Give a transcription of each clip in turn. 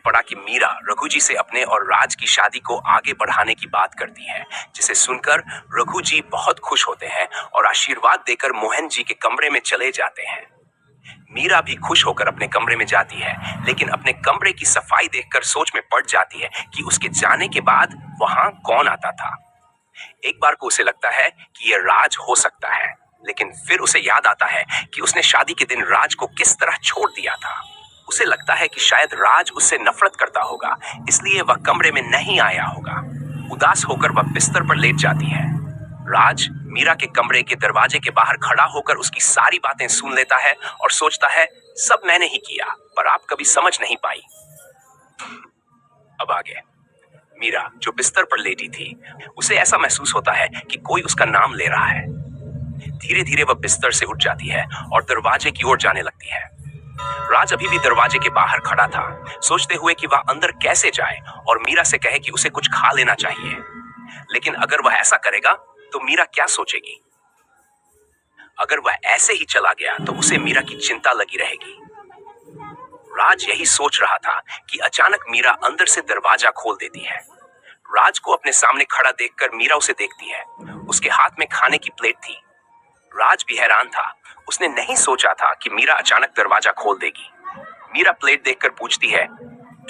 पड़ा कि मीरा रघु जी से अपने और राज की शादी को आगे बढ़ाने की बात करती है, जिसे सुनकर रघु जी बहुत खुश होते हैं और आशीर्वाद देकर मोहन जी के कमरे में चले जाते हैं। मीरा भी खुश होकर अपने कमरे में जाती है, लेकिन अपने कमरे की सफाई देखकर सोच में पड़ जाती है कि उसके जाने के बाद वहां कौन आता था। एक बार को उसे लगता है कि यह राज हो सकता है, लेकिन फिर उसे याद आता है कि उसने शादी के दिन राज को किस तरह छोड़ दिया था। उसे लगता है कि शायद राज उससे नफरत करता होगा, इसलिए वह कमरे में नहीं आया होगा। उदास होकर वह बिस्तर पर लेट जाती है। राज मीरा के कमरे के दरवाजे के बाहर खड़ा होकर उसकी सारी बातें सुन लेता है और सोचता है, सब मैंने ही किया, पर आप कभी समझ नहीं पाई। अब आगे मीरा जो बिस्तर पर लेटी थी, उसे ऐसा महसूस होता है कि कोई उसका नाम ले रहा है। धीरे धीरे वह बिस्तर से उठ जाती है और दरवाजे की ओर जाने लगती है। राज अभी भी दरवाजे के बाहर खड़ा था, सोचते हुए कि वह अंदर कैसे जाए और मीरा से कहे कि उसे कुछ खा लेना चाहिए। लेकिन अगर वह ऐसा करेगा तो मीरा क्या सोचेगी? अगर वह ऐसे ही चला गया तो उसे मीरा की चिंता लगी रहेगी। राज यही सोच रहा था कि अचानक मीरा अंदर से दरवाजा खोल देती है। राज को अपने सामने खड़ा देखकर मीरा उसे देखती है। उसके हाथ में खाने की प्लेट थी। राज भी हैरान था। उसने नहीं सोचा था कि मीरा अचानक दरवाजा खोल देगी। मीरा प्लेट देखकर पूछती है,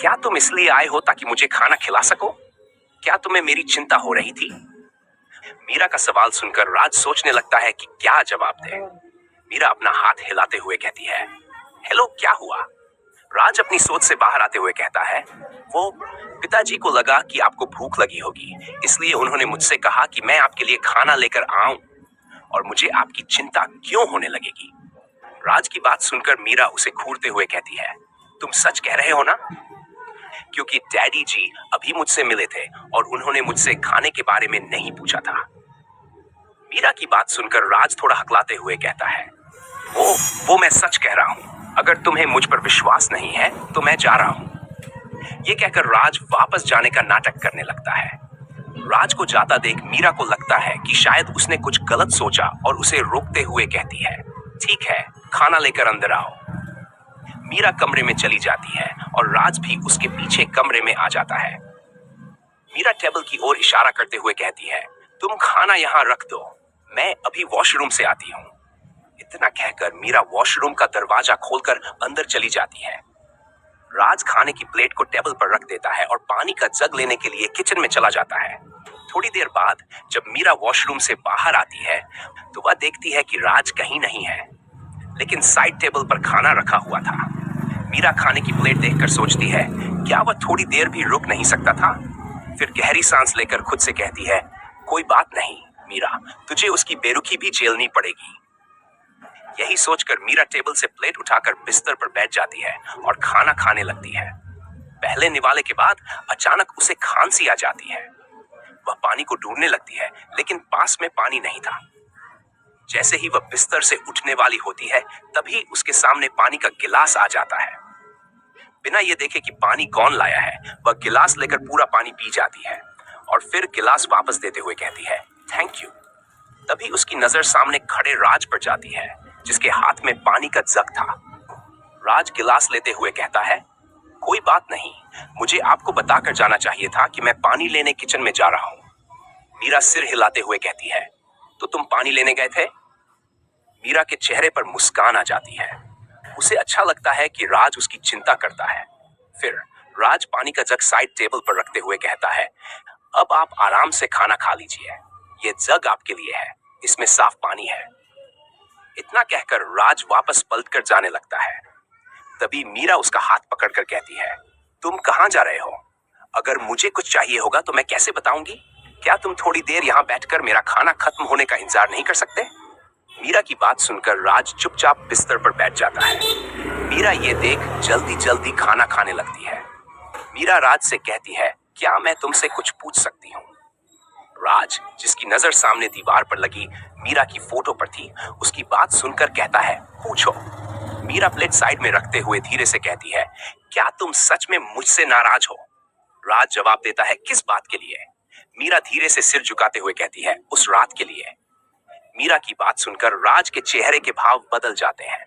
क्या तुम इसलिए आए हो ताकि मुझे खाना खिला सको? क्या तुम्हें मेरी चिंता हो रही थी? मीरा का सवाल सुनकर राज सोचने लगता है कि क्या जवाब दे। मीरा अपना हाथ हिलाते हुए कहती है, हेलो, क्या हुआ? राज अपनी सोच से बाहर आते हुए कहता है, वो पिताजी को लगा कि आपको भूख लगी होगी, इसलिए उन्होंने मुझसे कहा कि मैं आपके लिए खाना लेकर आऊं, और मुझे आपकी चिंता क्यों होने लगेगी? राज की बात सुनकर मीरा उसे घूरते हुए कहती है, तुम सच कह रहे हो ना? क्योंकि डैडी जी अभी मुझसे मिले थे और उन्होंने मुझसे खाने के बारे में नहीं पूछा था। मीरा की बात सुनकर राज थोड़ा हकलाते हुए कहता है, वो मैं सच कह रहा हूं। अगर तुम्हें मुझ पर विश्वास नहीं है तो मैं जा रहा हूं। ये कहकर राज वापस जाने का नाटक करने लगता है। राज को जाता देख मीरा को लगता है कि शायद उसने कुछ गलत सोचा और उसे रोकते हुए कहती है, ठीक है, खाना लेकर अंदर आओ। मीरा कमरे में चली जाती है और राज भी उसके पीछे कमरे में आ जाता है। मीरा टेबल की ओर इशारा करते हुए कहती है, तुम खाना यहाँ रख दो, मैं अभी वॉशरूम से आती हूँ। इतना कहकर मीरा वॉशरूम का दरवाजा खोलकर अंदर चली जाती है। राज खाने की प्लेट को टेबल पर रख देता है और पानी का जग लेने के लिए किचन में चला जाता है। थोड़ी देर बाद जब मीरा वॉशरूम से बाहर आती है तो वह देखती है कि राज कहीं नहीं है, लेकिन साइड टेबल पर खाना रखा हुआ था। मीरा खाने की प्लेट देखकर सोचती है, क्या वह थोड़ी देर भी रुक नहीं सकता था? फिर गहरी सांस लेकर खुद से कहती है, कोई बात नहीं मीरा, तुझे उसकी बेरुखी भी झेलनी पड़ेगी। यही सोचकर मीरा टेबल से प्लेट उठाकर बिस्तर पर बैठ जाती है और खाना खाने लगती है। पहले निवाले के बाद अचानक उसे खांसी आ जाती है। वह पानी को ढूंढने लगती है, लेकिन पास में पानी नहीं था। जैसे ही वह बिस्तर से उठने वाली होती है, तभी उसके सामने पानी का गिलास आ जाता है। बिना ये देखे कि पानी कौन लाया है, वह गिलास लेकर पूरा पानी पी जाती है और फिर गिलास वापस देते हुए कहती है, थैंक यू। तभी उसकी नजर सामने खड़े राज पर जाती है, जिसके हाथ में पानी का जग था। राज गिलास लेते हुए कहता है, कोई बात नहीं, मुझे आपको बताकर जाना चाहिए था कि मैं पानी लेने किचन में जा रहा हूं। मीरा सिर हिलाते हुए कहती है, तो तुम पानी लेने गए थे? मीरा के चेहरे पर मुस्कान आ जाती है। उसे अच्छा लगता है कि राज उसकी चिंता करता है। फिर राज पानी का जग साइड टेबल पर रखते हुए कहता है, अब आप आराम से खाना खा लीजिए, ये जग आपके लिए है, इसमें साफ पानी है। इतना कहकर राज वापस पलटकर जाने लगता है। तभी मीरा उसका हाथ पकड़कर कहती है, तुम कहां जा रहे हो? अगर मुझे कुछ चाहिए होगा तो मैं कैसे बताऊंगी? क्या तुम थोड़ी देर यहाँ बैठकर मेरा खाना खत्म होने का इंतजार नहीं कर सकते? मीरा की बात सुनकर राज चुपचाप बिस्तर पर बैठ जाता है। मीरा ये देख जल्दी जल्दी खाना खाने लगती है। मीरा राज से कहती है, क्या मैं तुमसे कुछ पूछ सकती हूँ? राज, जिसकी नजर सामने दीवार पर लगी मीरा की फोटो पर थी, उसकी बात सुनकर कहता है, पूछो। मीरा प्लेट साइड में रखते हुए धीरे से कहती है, क्या तुम सच में मुझसे नाराज हो? राज जवाब देता है, किस बात के लिए? मीरा धीरे से सिर झुकाते हुए कहती है, उस रात के लिए। मीरा की बात सुनकर राज के चेहरे के भाव बदल जाते हैं।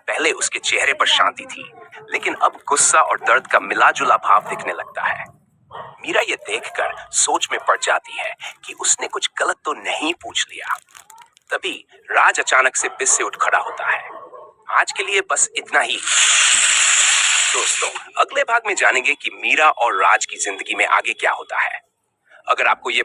पहले उसके चेहरे पर शांति थी, लेकिन अब गुस्सा और दर्द का मिला जुला भाव दिखने लगता है। मीरा ये देखकर सोच में पड़ जाती है कि उसने कुछ गलत तो नहीं पूछ लिया। तभी राज अचानक से बिस से उठ खड़ा होता है। आज के लिए बस इतना ही। दोस्तों, अगले भाग में जानेंगे कि मीरा और राज की जिंदगी में आगे क्या होता है। अगर आपको ये